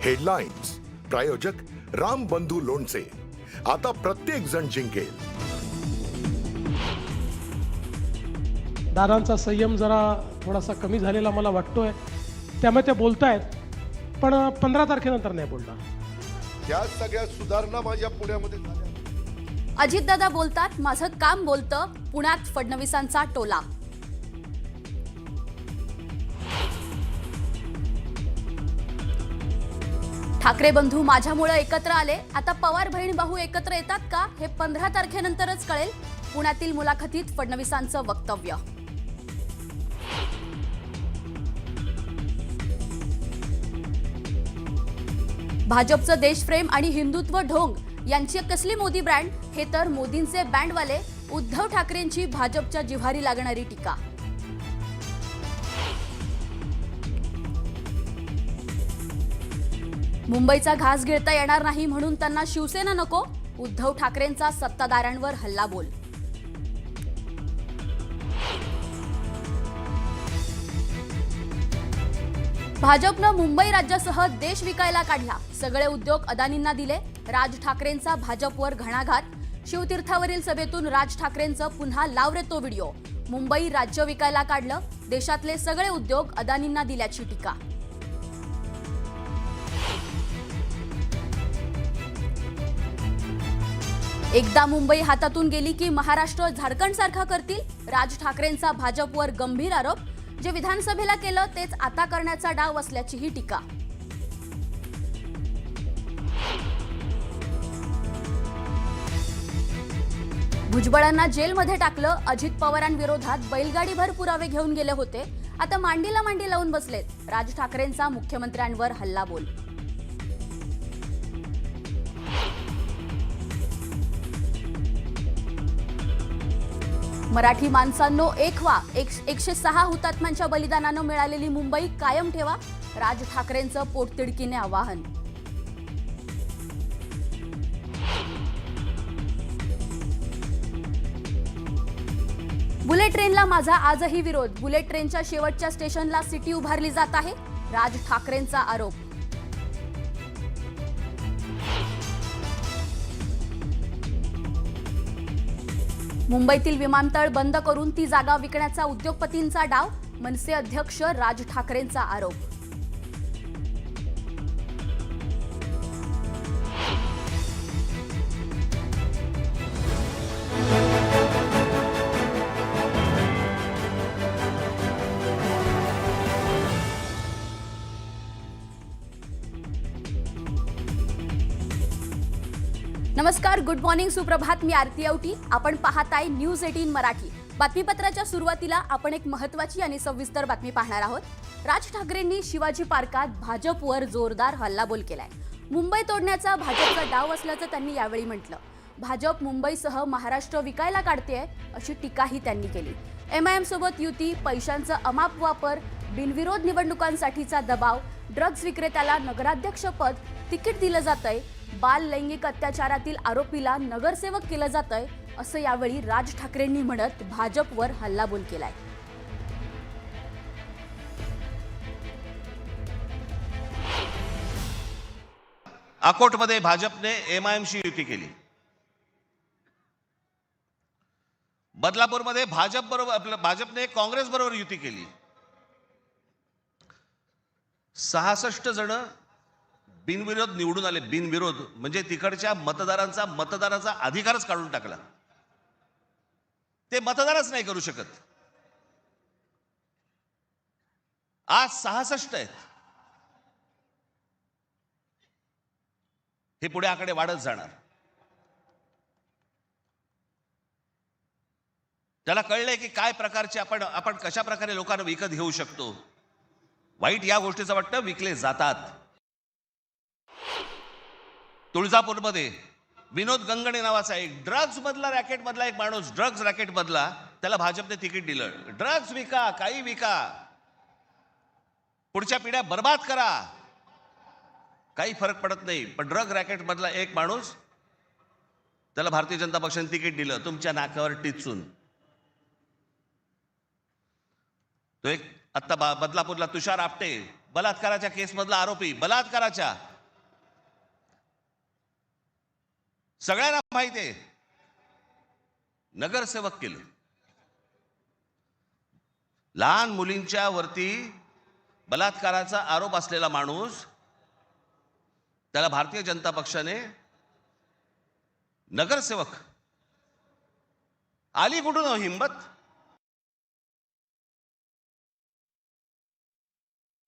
Headlines प्रायोजक राम बंधू लोणचे. आता प्रत्येक जण जिंकेल. दादांचा संयम जरा थोडासा कमी झालेला मला वाटतोय, त्यामुळे ते बोलतायत, पण 15 तारखेनंतर नाही बोलणार. या सगळ्या सुधारणा माझ्या पुण्यामध्ये झाल्या. अजितदादा बोलतात, माझं काम बोलतं. पुण्यात फडणवीसांचा टोला. ठाकरे बंधू माझ्यामुळे एकत्र आले. आता पवार बहीण भाऊ एकत्र येतात का हे 15 तारखेनंतरच कळेल. पुण्यातील मुलाखतीत फडणवीसांचं वक्तव्य. भाजपचं देशप्रेम आणि हिंदुत्व ढोंग यांची कसली मोदी ब्रँड, हे तर मोदींचे बँडवाले. उद्धव ठाकरेंची भाजपच्या जिव्हारी लागणारी टीका. मुंबईचा घास गिळता येणार नाही म्हणून त्यांना शिवसेना नको. उद्धव ठाकरेंचा सत्ताधाऱ्यांवर हल्लाबोल. भाजपनं मुंबई राज्यासह देश विकायला काढला. सगळे उद्योग अदानींना दिले. राज ठाकरेंचा भाजपवर घणाघात. शिवतीर्थावरील सभेतून राज ठाकरेंचं पुन्हा लाव रे तो व्हिडिओ. मुंबई राज्य विकायला काढलं. देशातले सगळे उद्योग अदानींना दिल्याची टीका. एकदा मुंबई हातातून गेली की महाराष्ट्र झारखंड सारखा करतील. राज ठाकरेंचा भाजपवर गंभीर आरोप. जे विधानसभेला केलं तेच आता करण्याचा डाव असल्याचीही टीका. भुजबळांना जेलमध्ये टाकलं. अजित पवारांविरोधात बैलगाडीभर पुरावे घेऊन गेले होते. आता मांडीला मांडी लावून बसलेत. राज ठाकरेंचा मुख्यमंत्र्यांवर हल्लाबोल. मराठी माणसांनो एक व्हा. 106 हुतात्म्यांच्या बलिदानानं मिळालेली मुंबई कायम ठेवा. राज ठाकरेंचं पोटतिडकीने आवाहन. बुलेट ट्रेनला माझा आजही विरोध. बुलेट ट्रेनच्या शेवटच्या स्टेशनला सिटी उभारली जात आहे. राज ठाकरेंचा आरोप. मुंबईतील विमानतळ बंद करून ती जागा विकण्याचा उद्योगपतींचा डाव. मनसे अध्यक्ष राज ठाकरेंचा आरोप. नमस्कार, गुड मॉर्निंग, सुप्रभात. मी आरती आवटी. आपण पाहताय न्यूज 18 मराठी. बातमीपत्राच्या सुरुवातीला आपण एक महत्त्वाची आणि सविस्तर बातमी पाहणार आहोत. राज ठाकरेंनी शिवाजी पार्कात भाजपवर जोरदार हल्लाबोल केलाय. मुंबई तोडण्याचा भाजपचा डाव असल्याचं त्यांनी यावेळी म्हटलं. भाजप मुंबईसह महाराष्ट्र विकायला काढतेय अशी टीकाही त्यांनी केली. MIM सोबत युती, पैशांचा अमाप वापर, बिनविरोध निवडणुकांसाठीचा दबाव, ड्रग्ज विक्रेत्याला नगराध्यक्षपद, तिकीट दिलं जातंय, बाल लैंगिक अत्याचारातील आरोपीला नगरसेवक केलं जातंय असं यावेळी राज ठाकरेंनी म्हणत भाजपवर हल्लाबोल केलाय. अकोटमध्ये भाजपने MIMशी युती केली. बदलापूरमध्ये भाजपने काँग्रेस बरोबर युती केली. 66 जण बिनविरोध निवडून आले. बिनविरोध म्हणजे तिकडच्या मतदाराचा अधिकारच काढून टाकला. ते मतदारच नाही करू शकत. आज 66 आहेत. हे पुढे आकडे वाढत जाणार. त्याला कळलंय की काय प्रकारचे आपण कशा प्रकारे लोकांना विकत घेऊ शकतो. वाईट या गोष्टीचं वाटतं विकले जातात. तुळजापूरमध्ये विनोद गंगणे नावाचा एक ड्रग्ज मधला रॅकेट मधला एक माणूस, ड्रग्ज रॅकेट मधला, त्याला भाजपने तिकीट दिलं. ड्रग्ज विका, काही विका, पुढच्या पिढ्या बर्बाद करा, काही फरक पडत नाही. पण ड्रग रॅकेट मधला एक माणूस, त्याला भारतीय जनता पक्षाने तिकीट दिलं तुमच्या नाकावर टिचून. तो एक आता बदलापूरला तुषार आपटे, बलात्काराच्या केस मधला आरोपी, बलात्काराच्या सगळ्यांना माहिती आहे, नगरसेवक केलं. लहान मुलींच्या वरती बलात्काराचा आरोप असलेला माणूस, त्याला भारतीय जनता पक्षाने नगरसेवक. आली कुठून हो हिंमत?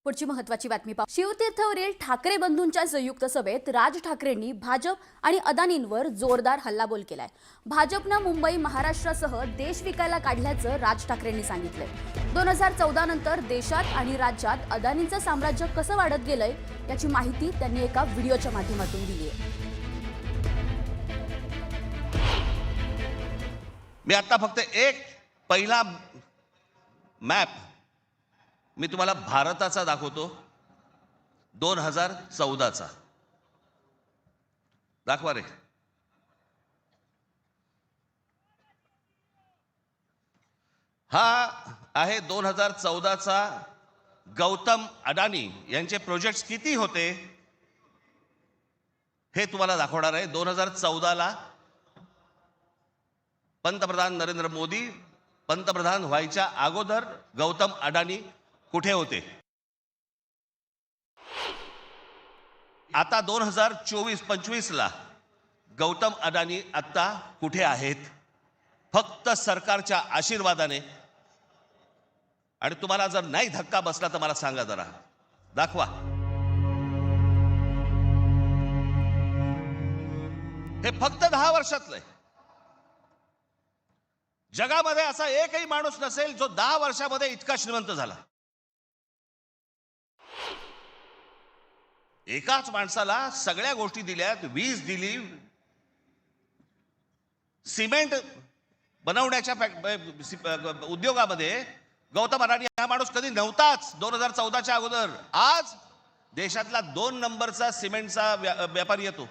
पुढची महत्त्वाची बातमी पाहू. शिवतीर्थवरील ठाकरे बंधूंच्या संयुक्त सभेत राज ठाकरेंनी भाजप आणि अदानींवर जोरदार हल्लाबोल केलाय. भाजपनं मुंबई महाराष्ट्रासह देश विकायला काढल्याचं राज ठाकरेंनी सांगितलंय. 2014 नंतर देशात आणि राज्यात अदानींचं साम्राज्य कसं वाढत गेलंय याची माहिती त्यांनी एका व्हिडिओच्या माध्यमातून दिली आहे. मी आता फक्त एक पहिला मॅप मी तुम्हाला भारताचा दाखवतो, 2014चा. दाखवा रे. हा आहे 2014चा गौतम अडानी यांचे प्रोजेक्ट्स किती होते हे तुम्हाला दाखवणार आहे. 2014ला पंतप्रधान नरेंद्र मोदी पंतप्रधान व्हायच्या अगोदर गौतम अडानी कुठे होते. आता 2024-25ला गौतम अडानी आता कुठे आहेत? फक्त सरकारच्या आशीर्वादाने. आणि तुम्हाला जर नाही धक्का बसला तर मला सांगा, जरा दाखवा. हे फक्त 10 वर्षातलं आहे. जगामध्ये असा एकही माणूस नसेल जो 10 वर्षामध्ये इतका श्रीमंत झाला. एकाच माणसाला सगळ्या गोष्टी दिल्यात. वीज दिली, सिमेंट बनवण्याच्या उद्योगामध्ये गौतम अडानी हा माणूस कधी नव्हताच 2014च्या अगोदर. आज देशातला 2 नंबरचा सिमेंटचा व्यापारी येतो.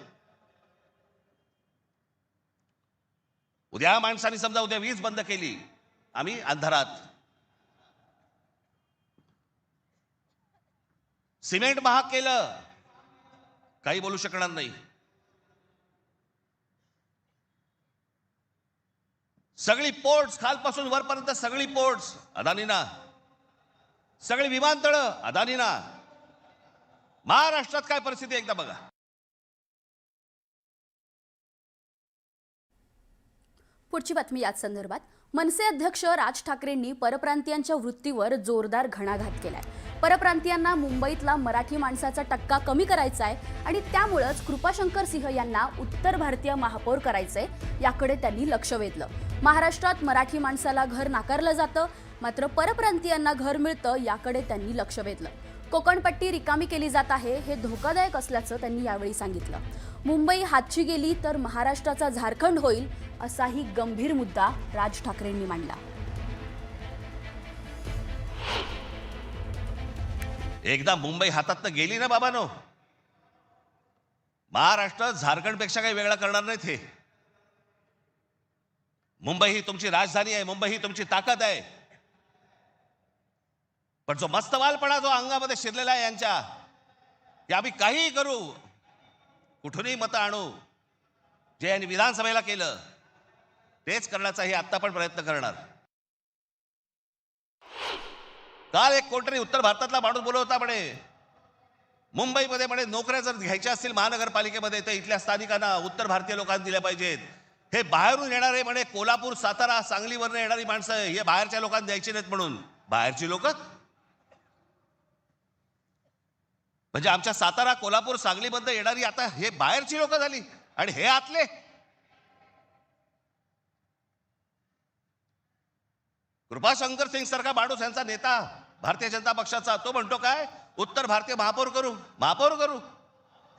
उद्या माणसाने समजा उद्या वीज बंद केली, आम्ही अंधारात. सिमेंट महाग केलं, काही बोलू शकणार नाही. सगळी पोर्ट्स खालपासून वरपर्यंत सगळी पोर्ट्स अदानीना, सगळी विमानतळं अदानीना. महाराष्ट्रात काय परिस्थिती एकदा बघा. पुढची बातमी याच संदर्भात. मनसे अध्यक्ष राज ठाकरेंनी परप्रांतीयांच्या वृत्तीवर जोरदार घणाघात केलाय. परप्रांतीयांना मुंबईतला मराठी माणसाचा टक्का कमी करायचा आहे आणि त्यामुळेच कृपाशंकर सिंह यांना उत्तर भारतीय महापौर करायचंय, याकडे त्यांनी लक्ष वेधलं. महाराष्ट्रात मराठी माणसाला घर नाकारलं जातं, मात्र परप्रांतीयांना घर मिळतं, याकडे त्यांनी लक्ष वेधलं. कोकणपट्टी रिकामी केली जात आहे, हे धोकादायक असल्याचं त्यांनी यावेळी सांगितलं. मुंबई हातची गेली तर महाराष्ट्राचा झारखंड होईल, असाही गंभीर मुद्दा राज ठाकरेंनी मांडला. एकदा मुंबई हातातनं गेली ना बाबांनो, महाराष्ट्र झारखंडपेक्षा काही वेगळा करणार नाहीत. हे मुंबई ही तुमची राजधानी आहे, मुंबई ही तुमची ताकद आहे. पण जो मस्तवालपणा जो अंगामध्ये शिरलेला आहे यांच्या, की आम्ही काहीही करू, कुठूनही मतं आणू, जे यांनी विधानसभेला केलं तेच करण्याचाही आता पण प्रयत्न करणार. काल एक कोणतरी उत्तर भारतातला माणूस बोलत होता, म्हणे मुंबईमध्ये म्हणे नोकऱ्या जर घ्यायच्या असतील महानगरपालिकेमध्ये तर इथल्या स्थानिकांना उत्तर भारतीय लोकांना दिल्या पाहिजेत. हे बाहेरून येणारे म्हणे कोल्हापूर, सातारा, सांगलीवरून येणारी माणसं हे बाहेरच्या लोकांना द्यायची नाहीत म्हणून. बाहेरची लोक म्हणजे आमच्या सातारा, कोल्हापूर, सांगलीमध्ये येणारी आता हे बाहेरची लोक झाली आणि हे आतले. कृपाशंकर सिंग सारखा माणूस यांचा नेता भारतीय जनता पक्षाचा, तो म्हणतो काय उत्तर भारतीय महापौर करू, महापौर करू.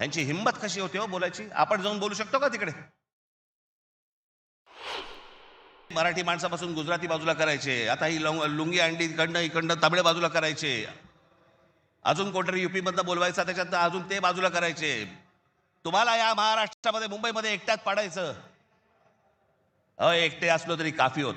यांची हिंमत कशी होते हो बोलायची. आपण जाऊन बोलू शकतो का तिकडे? मराठी माणसापासून गुजराती बाजूला करायचे, आता ही लुंगी अंडी इकडनं तमिळ बाजूला करायचे, अजून कोणतरी युपी मधनं बोलवायचा त्याच्यात अजून ते बाजूला करायचे. तुम्हाला या महाराष्ट्रामध्ये मुंबईमध्ये एकट्यात पाडायचं. एकटे असलो तरी काफी होत.